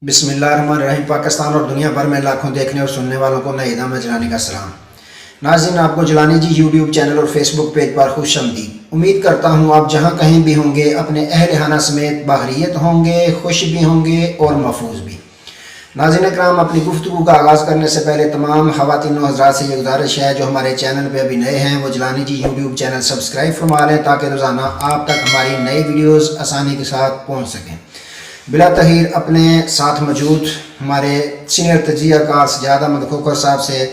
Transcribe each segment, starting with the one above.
بسم اللہ الرحمن الرحیم۔ پاکستان اور دنیا بھر میں لاکھوں دیکھنے اور سننے والوں کو نئی میں جلانی کا سلام۔ ناظرین، آپ کو جلانی جی یوٹیوب چینل اور فیس بک پیج پر خوش آمدید۔ امید کرتا ہوں آپ جہاں کہیں بھی ہوں گے اپنے اہل خانہ سمیت باخیریت ہوں گے، خوش بھی ہوں گے اور محفوظ بھی۔ ناظرین اکرام، اپنی گفتگو کا آغاز کرنے سے پہلے تمام خواتین و حضرات سے یہ گزارش ہے جو ہمارے چینل پہ ابھی نئے ہیں وہ جلانی جی یوٹیوب چینل سبسکرائب فرما لیں تاکہ روزانہ آپ تک ہماری نئی ویڈیوز آسانی کے ساتھ پہنچ سکیں۔ بلا تاخیر اپنے ساتھ موجود ہمارے سینئر تجزیہ کار سجاد احمد کھوکھر صاحب سے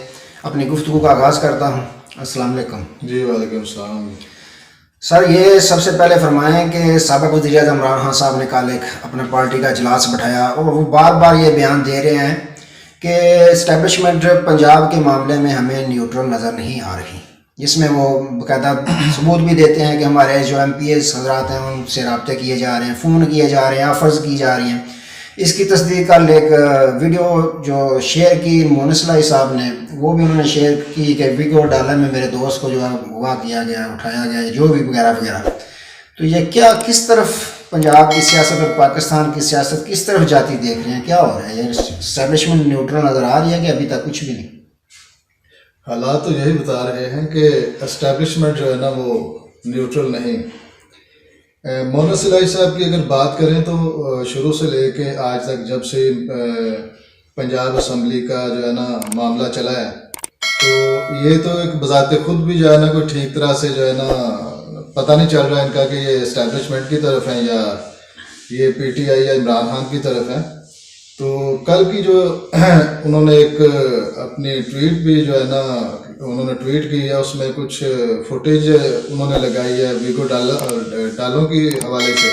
اپنی گفتگو کا آغاز کرتا ہوں۔ السلام علیکم۔ جی وعلیکم السلام۔ سر، یہ سب سے پہلے فرمائیں کہ سابق وزیر اعظم عمران خان صاحب نے کل ایک اپنا پارٹی کا اجلاس بٹھایا اور وہ بار بار یہ بیان دے رہے ہیں کہ اسٹیبلشمنٹ پنجاب کے معاملے میں ہمیں نیوٹرل نظر نہیں آ رہی، جس میں وہ باقاعدہ ثبوت بھی دیتے ہیں کہ ہمارے جو ایم پی ایس حضرات ہیں ان سے رابطے کیے جا رہے ہیں، فون کیے جا رہے ہیں، آفرز کی جا رہی ہیں۔ اس کی تصدیق کل ایک ویڈیو جو شیئر کی مونس لائی صاحب نے، وہ بھی انہوں نے شیئر کی کہ ویڈیو ڈالر میں میرے دوست کو جو ہے ہوا کیا گیا، اٹھایا گیا، جو بھی وغیرہ وغیرہ۔ تو یہ کیا کس طرف پنجاب کی سیاست اور پاکستان کی سیاست کس طرف جاتی دیکھ رہے ہیں؟ کیا ہو رہا ہے؟ یہ اسٹیبلشمنٹ نیوٹرل نظر آ رہی ہے کہ ابھی تک کچھ بھی نہیں؟ حالات تو یہی بتا رہے ہیں کہ اسٹیبلشمنٹ جو ہے نا وہ نیوٹرل نہیں۔ مونس الہی صاحب کی اگر بات کریں تو شروع سے لے کے آج تک جب سے پنجاب اسمبلی کا جو ہے نا معاملہ چلا ہے تو یہ تو ایک بذات خود بھی جو ہے نا کوئی ٹھیک طرح سے جو ہے نا پتہ نہیں چل رہا ہے ان کا کہ یہ اسٹیبلشمنٹ کی طرف ہیں یا یہ پی ٹی آئی یا عمران خان کی طرف ہیں۔ تو کل کی جو انہوں نے ایک اپنی ٹویٹ بھی جو ہے نا انہوں نے ٹویٹ کی ہے، اس میں کچھ فوٹیج انہوں نے لگائی ہے ویگو ڈالوں کی حوالے سے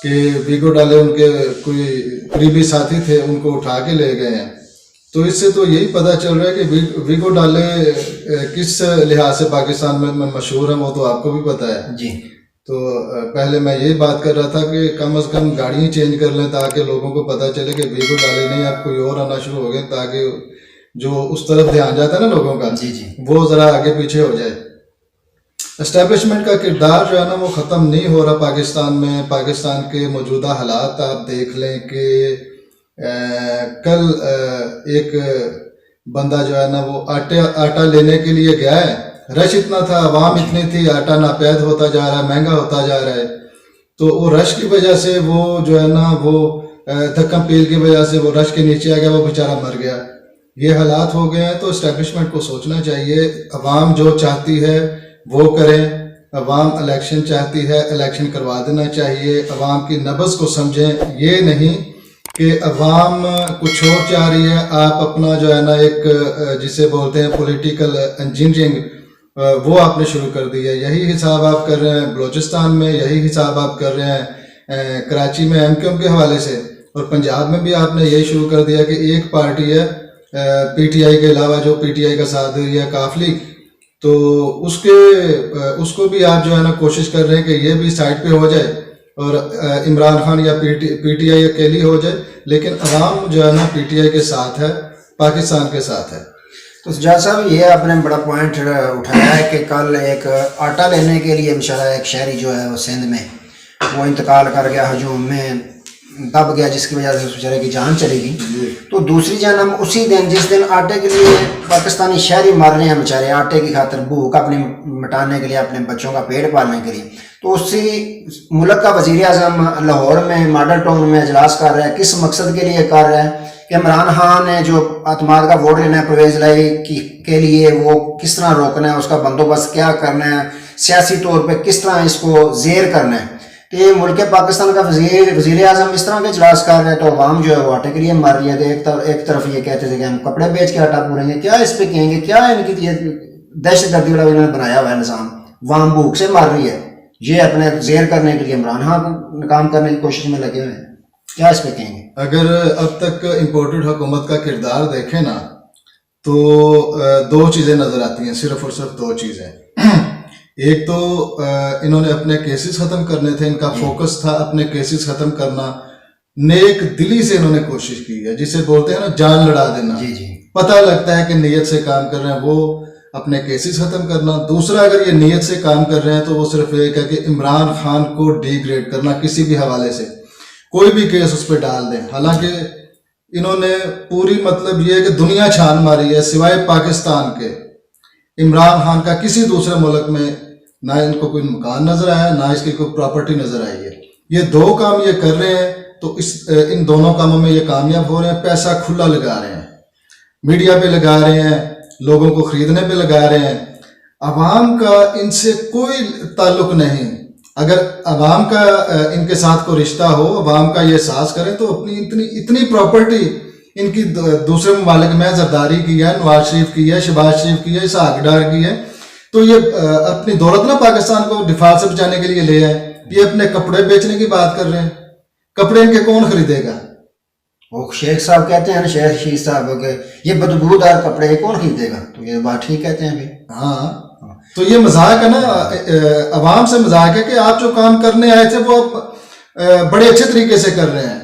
کہ ویگو ڈالے ان کے کوئی قریبی ساتھی تھے، ان کو اٹھا کے لے گئے ہیں۔ تو اس سے تو یہی پتہ چل رہا ہے کہ ویگو ڈالے کس لحاظ سے پاکستان میں مشہور ہیں، وہ تو آپ کو بھی پتہ ہے جی۔ تو پہلے میں یہ بات کر رہا تھا کہ کم از کم گاڑیاں چینج کر لیں تاکہ لوگوں کو پتہ چلے کہ ویگو ڈالے نہیں، اب کوئی اور آنا شروع ہو گئے، تاکہ جو اس طرف دھیان جاتا ہے نا لوگوں کا جی جی وہ ذرا آگے پیچھے ہو جائے۔ اسٹیبلشمنٹ کا کردار جو ہے نا وہ ختم نہیں ہو رہا پاکستان میں۔ پاکستان کے موجودہ حالات آپ دیکھ لیں کہ کل ایک بندہ جو ہے نا وہ آٹا لینے کے لیے گیا ہے، رش اتنا تھا، عوام اتنی تھی، آٹا ناپید ہوتا جا رہا ہے، مہنگا ہوتا جا رہا ہے، تو وہ رش کی وجہ سے وہ جو ہے نا وہ دھکم پیل کی وجہ سے وہ رش کے نیچے آ گیا، وہ بیچارہ مر گیا۔ یہ حالات ہو گئے ہیں۔ تو اسٹیبلشمنٹ کو سوچنا چاہیے، عوام جو چاہتی ہے وہ کریں، عوام الیکشن چاہتی ہے الیکشن کروا دینا چاہیے، عوام کی نبض کو سمجھیں، یہ نہیں کہ عوام کچھ اور چاہ رہی ہے، آپ اپنا جو ہے نا ایک جسے بولتے ہیں پولیٹیکل انجینئرنگ وہ آپ نے شروع کر دی ہے۔ یہی حساب آپ کر رہے ہیں بلوچستان میں، یہی حساب آپ کر رہے ہیں کراچی میں ایم کیو ایم کے حوالے سے، اور پنجاب میں بھی آپ نے یہی شروع کر دیا کہ ایک پارٹی ہے پی ٹی آئی کے علاوہ جو پی ٹی آئی کا ساتھ دے رہی ہے کاف لیگ، تو اس کو بھی آپ جو ہے نا کوشش کر رہے ہیں کہ یہ بھی سائڈ پہ ہو جائے اور عمران خان یا پی ٹی آئی اکیلی ہو جائے، لیکن عوام جو ہے نا پی ٹی آئی کے ساتھ ہے، پاکستان کے ساتھ ہے۔ تو سجاد صاحب، یہ آپ نے بڑا پوائنٹ اٹھایا ہے کہ کل ایک آٹا لینے کے لیے انشاءاللہ ایک شہری جو ہے وہ سندھ میں وہ انتقال کر گیا، ہجوم میں دب گیا، جس کی وجہ سے اس بیچارے کی جان چلی گئی۔ تو دوسری جانب اسی دن جس دن آٹے کے لیے پاکستانی شہری مر رہے ہیں بیچارے آٹے کی خاطر، بھوک اپنی مٹانے کے لیے، اپنے بچوں کا پیٹ پالنے کے لیے، تو اسی ملک کا وزیر اعظم لاہور میں ماڈل ٹاؤن میں اجلاس کر رہا ہے۔ کس مقصد کے لیے کر رہا ہے کہ عمران خان نے جو اعتماد کا ووٹ لینا ہے پرویز الہی کے لیے، وہ کس طرح روکنا ہے، اس کا بندوبست کیا کرنا ہے، سیاسی طور پہ کس طرح اس کو زیر کرنا ہے۔ کہ ملک پاکستان کا وزیر اعظم اس طرح کے اجلاس کر رہے ہیں تو عوام جو ہے وہ آٹے کے لیے مر رہی ہے۔ تو ایک طرف یہ کہتے تھے کہ ہم کپڑے بیچ کے آٹا پوریں گے، کیا اس پہ کہیں گے؟ کیا ان کی دہشت گردی والا انہوں نے بنایا ہوا ہے نظام؟ عوام بھوک سے مر رہی ہے، یہ اپنے زیر کرنے کے لیے عمران خان کو ناکام کرنے کی کوشش میں لگے ہوئے ہیں، کیا اس پہ کہیں گے؟ اگر اب تک امپورٹڈ حکومت کا کردار دیکھیں نا تو دو چیزیں نظر آتی ہیں، صرف اور صرف دو چیزیں۔ ایک تو انہوں نے اپنے کیسز ختم کرنے تھے، ان کا فوکس تھا اپنے کیسز ختم کرنا، نیک دلی سے انہوں نے کوشش کی ہے، جسے بولتے ہیں نا جان لڑا دینا۔ جی جی، پتہ لگتا ہے کہ نیت سے کام کر رہے ہیں، وہ اپنے کیسز ختم کرنا۔ دوسرا، اگر یہ نیت سے کام کر رہے ہیں تو وہ صرف ایک ہے کہ عمران خان کو ڈی گریڈ کرنا کسی بھی حوالے سے۔ کوئی بھی کیس اس پہ ڈال دیں. حالانکہ انہوں نے پوری مطلب یہ کہ دنیا چھان ماری ہے, سوائے پاکستان کے عمران خان کا کسی دوسرے ملک میں نہ ان کو کوئی مکان نظر آیا, نہ اس کی کوئی پراپرٹی نظر آئی ہے. یہ دو کام یہ کر رہے ہیں تو ان دونوں کاموں میں یہ کامیاب ہو رہے ہیں. پیسہ کھلا لگا رہے ہیں, میڈیا پہ لگا رہے ہیں, لوگوں کو خریدنے پہ لگا رہے ہیں. عوام کا ان سے کوئی تعلق نہیں. اگر عوام کا ان کے ساتھ کوئی رشتہ ہو, عوام کا یہ احساس کریں تو اپنی اتنی پراپرٹی ان کی دوسرے ممالک میں زرداری کی ہے, نواز شریف کی ہے, شہباز شریف کی ہے, اسحاق ڈار کی ہے, تو یہ اپنی دولت نہ پاکستان کو دفاع سے بچانے کے لیے لے آئے. یہ اپنے کپڑے بیچنے کی بات کر رہے ہیں. کپڑے ان کے کون خریدے گا؟ وہ شیخ صاحب کہتے ہیں نا, شیخ شیخ صاحب کہ یہ بدبودار کپڑے یہ کون خریدے گا, تو یہ بات ٹھیک کہتے ہیں. ہاں, تو یہ مذاق ہے نا, عوام سے مذاق ہے کہ آپ جو کام کرنے آئے تھے وہ بڑے اچھے طریقے سے کر رہے ہیں.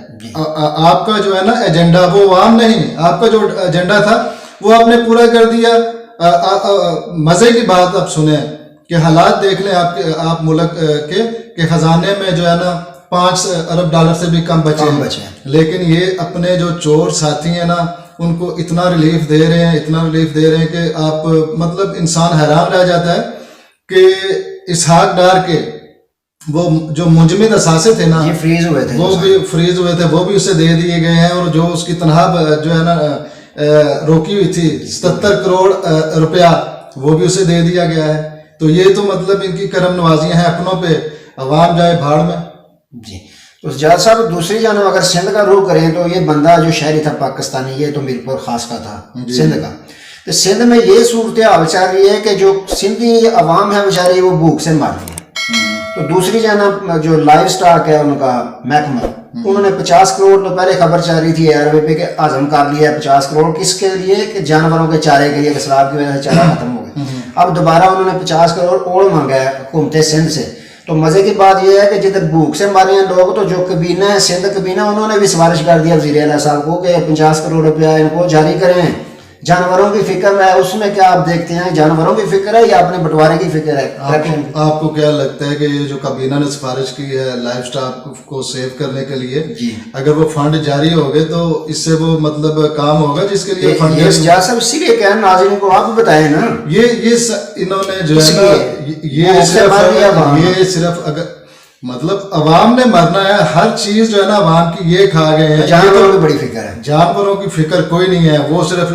آپ کا جو ہے نا ایجنڈا وہ عوام نہیں, آپ کا جو ایجنڈا تھا وہ آپ نے پورا کر دیا. مزے کی بات آپ سنیں کہ حالات دیکھ لیں آپ ملک کے کہ خزانے میں جو ہے نا 5 ارب ڈالر سے بھی کم بچے ہیں, لیکن یہ اپنے جو چور ساتھی ہیں نا ان کو اتنا ریلیف دے رہے ہیں کہ آپ مطلب انسان حیران رہ جاتا ہے کہ اسحاق ڈار کے وہ جو منجمد اثاثے تھے نا فریز ہوئے تھے, وہ بھی فریز ہوئے تھے, وہ بھی اسے دے دیے گئے ہیں. اور جو اس کی تنخواہ جو ہے نا روکی ہوئی تھی 77 کروڑ روپیہ, وہ بھی اسے دے دیا گیا ہے. تو یہ تو مطلب ان کی کرم نوازیاں ہیں اپنوں پہ, عوام جائے بھاڑ میں. جی, تو جاج صاحب دوسری جانب اگر سندھ کا رخ کریں تو یہ بندہ جو شہری تھا پاکستانی, یہ تو میرپور خاص کا تھا سندھ کا. تو سندھ میں یہ صورتحال چل رہی ہے کہ جو سندھی عوام ہے بیچاری وہ بھوک سے مر رہی ہے. تو دوسری جانب جو لائف سٹاک ہے ان کا محکمہ, انہوں نے 50 کروڑ تو پہلے خبر چل رہی تھی ایئر وے پہ کہ ہضم کر لیا ہے 50 کروڑ. کس کے لیے؟ کہ جانوروں کے چارے کے لیے, کہ سیلاب کی وجہ سے چارہ ختم ہو گیا. اب دوبارہ انہوں نے 50 کروڑ اور مانگا ہے حکومت سندھ سے. تو مزے کی بات یہ ہے کہ جدھر بھوک سے مارے ہیں لوگ, تو جو کابینہ ہے سندھ کابینہ, انہوں نے بھی سفارش کر دیا وزیر اعلیٰ صاحب کو کہ 50 کروڑ روپیہ ان کو جاری کریں. جانوروں کی فکر ہے اس میں, کیا آپ دیکھتے ہیں جانوروں کی فکر ہے یا اپنے بٹوارے کی فکر ہے؟ آپ کو کیا لگتا ہے کہ یہ جو کابینہ نے سفارش کی ہے لائف سٹاک کو سیو کرنے کے لیے, اگر وہ فنڈ جاری ہو گئے تو اس سے وہ مطلب کام ہوگا جس کے لیے فنڈ جا سب اسی لیے کہنا ناظرین کو آپ بتائیں نا, یہ انہوں نے جو ہے نا یہ صرف اگر مطلب عوام نے مرنا ہے, ہر چیز جو ہے نا عوام کی یہ کھا گئے ہیں. جانوروں کی بڑی فکر ہے, جانوروں کی فکر کوئی نہیں ہے. وہ صرف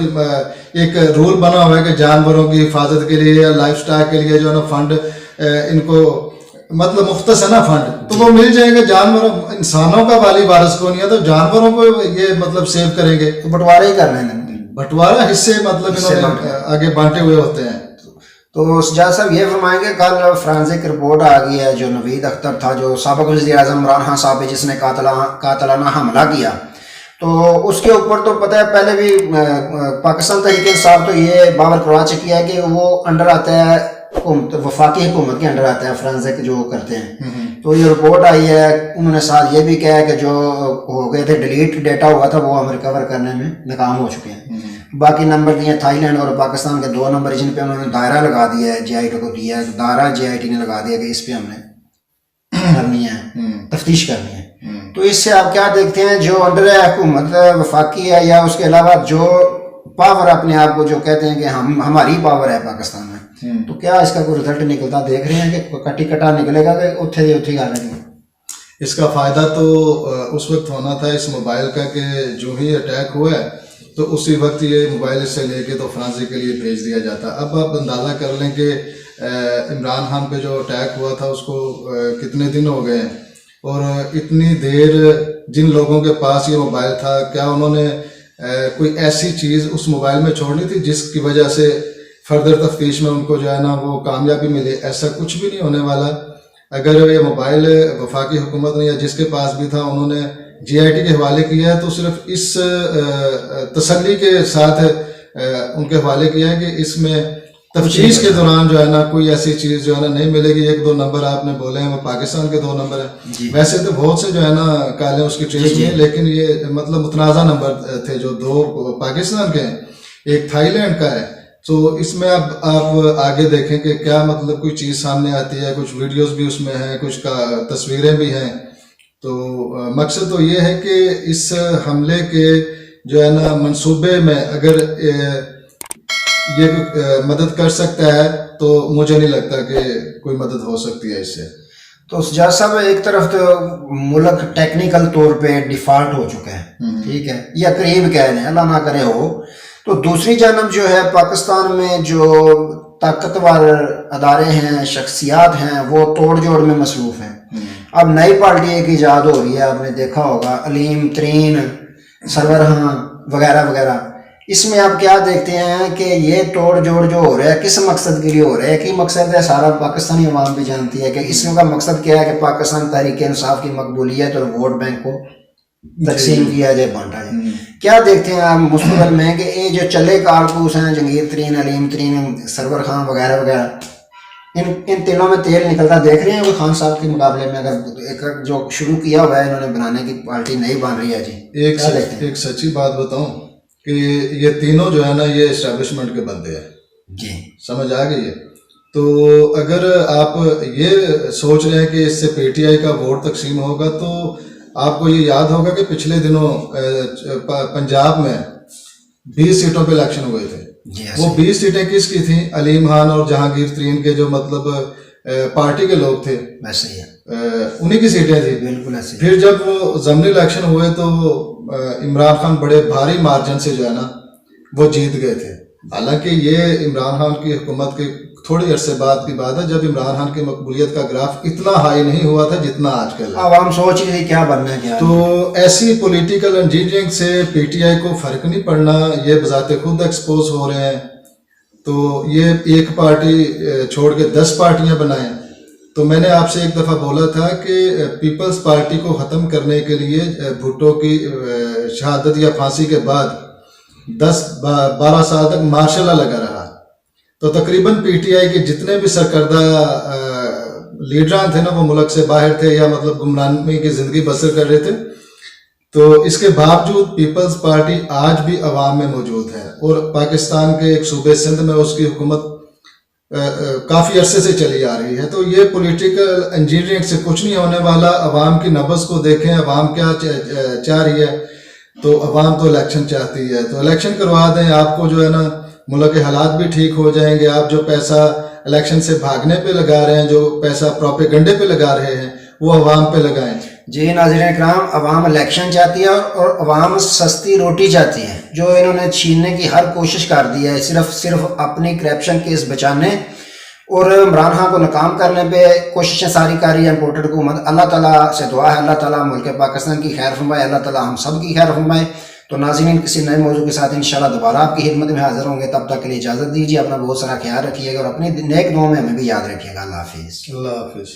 ایک رول بنا ہوا ہے کہ جانوروں کی حفاظت کے لیے یا لائف سٹاک کے لیے جو ہے نا فنڈ ان کو مطلب مختص ہے نا فنڈ, تو وہ مل جائیں گے. جانوروں انسانوں کا والی وارث کو نہیں ہے, تو جانوروں کو یہ مطلب سیو کریں گے. بٹوارے ہی کر رہے ہیں, بٹوارا حصے مطلب انہوں نے آگے بانٹے ہوئے ہوتے ہیں. تو جاج صاحب یہ فرمائیں گے کل فرانزک رپورٹ آ گئی ہے جو نوید اختر تھا جو سابق وزیر اعظم عمران خان صاحب ہے جس نے قاتلانہ حملہ کیا, تو اس کے اوپر تو پتہ ہے پہلے بھی پاکستان تحریک انصاف تو یہ باور کروا چکی ہے کہ وہ انڈر آتا ہے حکومت, وفاقی حکومت کے انڈر آتا ہے فرانزک جو کرتے ہیں. تو یہ رپورٹ آئی ہے, انہوں نے ساتھ یہ بھی کہا ہے کہ جو ہو گئے تھے ڈیلیٹ ڈیٹا ہوا تھا وہ ہم ریکور کرنے میں ناکام ہو چکے ہیں. باقی نمبر دیے تھائی لینڈ اور پاکستان کے 2 نمبر جن پہ انہوں نے دائرہ لگا دیا ہے, جی آئی ٹی کو دیا ہے دائرہ, جی آئی ٹی نے لگا دیا کہ اس پہ ہم نے کرنی ہے, تفتیش کرنی ہے. تو اس سے آپ کیا دیکھتے ہیں جو انڈر ہے حکومت وفاقی ہے یا اس کے علاوہ جو پاور اپنے آپ کو جو کہتے ہیں کہ ہماری پاور ہے پاکستان میں, تو کیا اس کا کوئی رزلٹ نکلتا دیکھ رہے ہیں کہ کٹی کٹا نکلے گا کہ اتھے دی گا رہی ہے؟ اس کا فائدہ تو اس وقت ہونا تھا اس موبائل کا کہ جو ہی اٹیک ہوا ہے تو اسی وقت یہ موبائل سے لے کے تو فرانزے کے لیے بھیج دیا جاتا. اب آپ اندازہ کر لیں کہ عمران خان پہ جو اٹیک ہوا تھا اس کو کتنے دن ہو گئے ہیں, اور اتنی دیر جن لوگوں کے پاس یہ موبائل تھا کیا انہوں نے کوئی ایسی چیز اس موبائل میں چھوڑنی تھی جس کی وجہ سے فردر تفتیش میں ان کو جو ہے نا وہ کامیابی ملے؟ ایسا کچھ بھی نہیں ہونے والا. اگر یہ موبائل وفاقی حکومت نے یا جس کے پاس بھی تھا انہوں نے جی آئی ٹی کے حوالے کیا ہے تو صرف اس تسلی کے ساتھ ان کے حوالے کیا ہے کہ اس میں تفتیش کے دوران جو ہے نا کوئی ایسی چیز جو ہے نا نہیں ملے گی. 1-2 نمبر آپ نے بولے ہیں وہ پاکستان کے 2 نمبر ہیں, ویسے تو بہت سے جو ہے نا کالے اس کی ٹریس میں, لیکن یہ مطلب متنازع نمبر تھے جو 2 پاکستان کے ہیں, ایک تھائی لینڈ کا ہے. تو اس میں اب آپ آگے دیکھیں کہ کیا مطلب کوئی چیز سامنے آتی ہے, کچھ ویڈیوز بھی اس میں ہیں, کچھ تصویریں بھی ہیں. تو مقصد تو یہ ہے کہ اس حملے کے جو ہے نا منصوبے میں اگر یہ مدد کر سکتا ہے تو مجھے نہیں لگتا کہ کوئی مدد ہو سکتی ہے اس سے. تو سجاد صاحب ایک طرف تو ملک ٹیکنیکل طور پہ ڈیفالٹ ہو چکا ہے، ٹھیک ہے، یا قریب کہہ لیں، اللہ نہ کرے ہو، تو دوسری جانب جو ہے پاکستان میں جو طاقتور ادارے ہیں، شخصیات ہیں، وہ توڑ جوڑ میں مصروف ہیں. اب نئی پارٹی ایک ایجاد ہو رہی ہے، آپ نے دیکھا ہوگا، علیم ترین، سرورہاں وغیرہ وغیرہ. اس میں آپ کیا دیکھتے ہیں کہ یہ توڑ جوڑ جو ہو رہا ہے کس مقصد کے لیے ہو رہا ہے؟ ایک ہی مقصد ہے، سارا پاکستانی عوام بھی جانتی ہے کہ اس کا مقصد کیا ہے کہ پاکستان تحریک انصاف کی مقبولیت اور ووٹ بینک کو تقسیم کیا جائے، بانٹا جائے. کیا دیکھتے ہیں آپ مستقبل میں کہ یہ جو چلے کارتوس ہیں، جنگیر ترین، علیم ترین، سرور خان وغیرہ وغیرہ، ان تینوں میں تیل نکلتا دیکھ رہے ہیں وہ خان صاحب کے مقابلے میں؟ اگر ایک جو شروع کیا ہوا ہے انہوں نے بنانے کی پارٹی نہیں بن رہی ہے جی، ایک سچی بات بتاؤں کہ یہ تینوں جو ہے نا یہ اسٹیبلشمنٹ کے بندے ہیں جی، سمجھ آ گئی ہے. تو اگر آپ یہ سوچ رہے ہیں کہ اس سے پی ٹی آئی کا ووٹ تقسیم ہوگا تو آپ کو یہ یاد ہوگا کہ پچھلے دنوں پنجاب میں 20 سیٹوں پہ الیکشن ہوئے تھے. وہ 20 سیٹیں کس کی تھیں؟ علیم خان اور جہانگیر ترین کے جو مطلب پارٹی کے لوگ تھے، ویسے ہی انہی کی سیٹیں تھیں. بالکل ایسے. پھر جب وہ ضمنی الیکشن ہوئے تو عمران خان بڑے بھاری مارجن سے جو ہے نا وہ جیت گئے تھے. حالانکہ یہ عمران خان کی حکومت کے تھوڑی عرصے بعد کی بات ہے جب عمران خان کی مقبولیت کا گراف اتنا ہائی نہیں ہوا تھا جتنا آج کل ہے. عوام سوچ رہی تھی کیا بننا ہے کیا. تو ایسی پولیٹیکل انجینئرنگ سے پی ٹی آئی کو فرق نہیں پڑنا، یہ بذات خود ایکسپوز ہو رہے ہیں. تو یہ ایک پارٹی چھوڑ کے 10 پارٹیاں بنائیں. تو میں نے آپ سے ایک دفعہ بولا تھا کہ پیپلز پارٹی کو ختم کرنے کے لیے بھٹو کی شہادت یا پھانسی کے بعد 10-12 سال تک مارشل لا لگا رہا. تو تقریباً پی ٹی آئی کے جتنے بھی سرکردہ لیڈران تھے نا وہ ملک سے باہر تھے یا مطلب گمنامی کی زندگی بسر کر رہے تھے. تو اس کے باوجود پیپلز پارٹی آج بھی عوام میں موجود ہے اور پاکستان کے ایک صوبے سندھ میں اس کی حکومت کافی عرصے سے چلی آ رہی ہے. تو یہ پولیٹیکل انجینئرنگ سے کچھ نہیں ہونے والا. عوام کی نبض کو دیکھیں، عوام کیا چاہ رہی ہے. تو عوام تو الیکشن چاہتی ہے، تو الیکشن کروا دیں. آپ کو جو ہے نا ملک کے حالات بھی ٹھیک ہو جائیں گے. آپ جو پیسہ الیکشن سے بھاگنے پہ لگا رہے ہیں، جو پیسہ پروپیگنڈے پہ لگا رہے ہیں، وہ عوام پہ لگائیں. جی ناظرین اکرام، عوام الیکشن چاہتی ہے اور عوام سستی روٹی چاہتی ہے، جو انہوں نے چھیننے کی ہر کوشش کر دی ہے صرف اپنی کرپشن کیس بچانے اور عمران خان کو ناکام کرنے پہ کوششیں ساری کر رہی ہے امپورٹڈ حکومت. اللہ تعالیٰ سے دعا ہے اللہ تعالیٰ ملک پاکستان کی خیر فرمائے، اللہ تعالیٰ ہم سب کی خیر فرمائے. تو ناظرین کسی نئے موضوع کے ساتھ انشاءاللہ دوبارہ آپ کی خدمت میں حاضر ہوں گے. تب تک کے لیے اجازت دیجیے، اپنا بہت سارا خیال رکھیے گا اور اپنی نیک دعاؤں میں ہمیں بھی یاد رکھیے گا. اللہ حافظ. اللہ حافظ.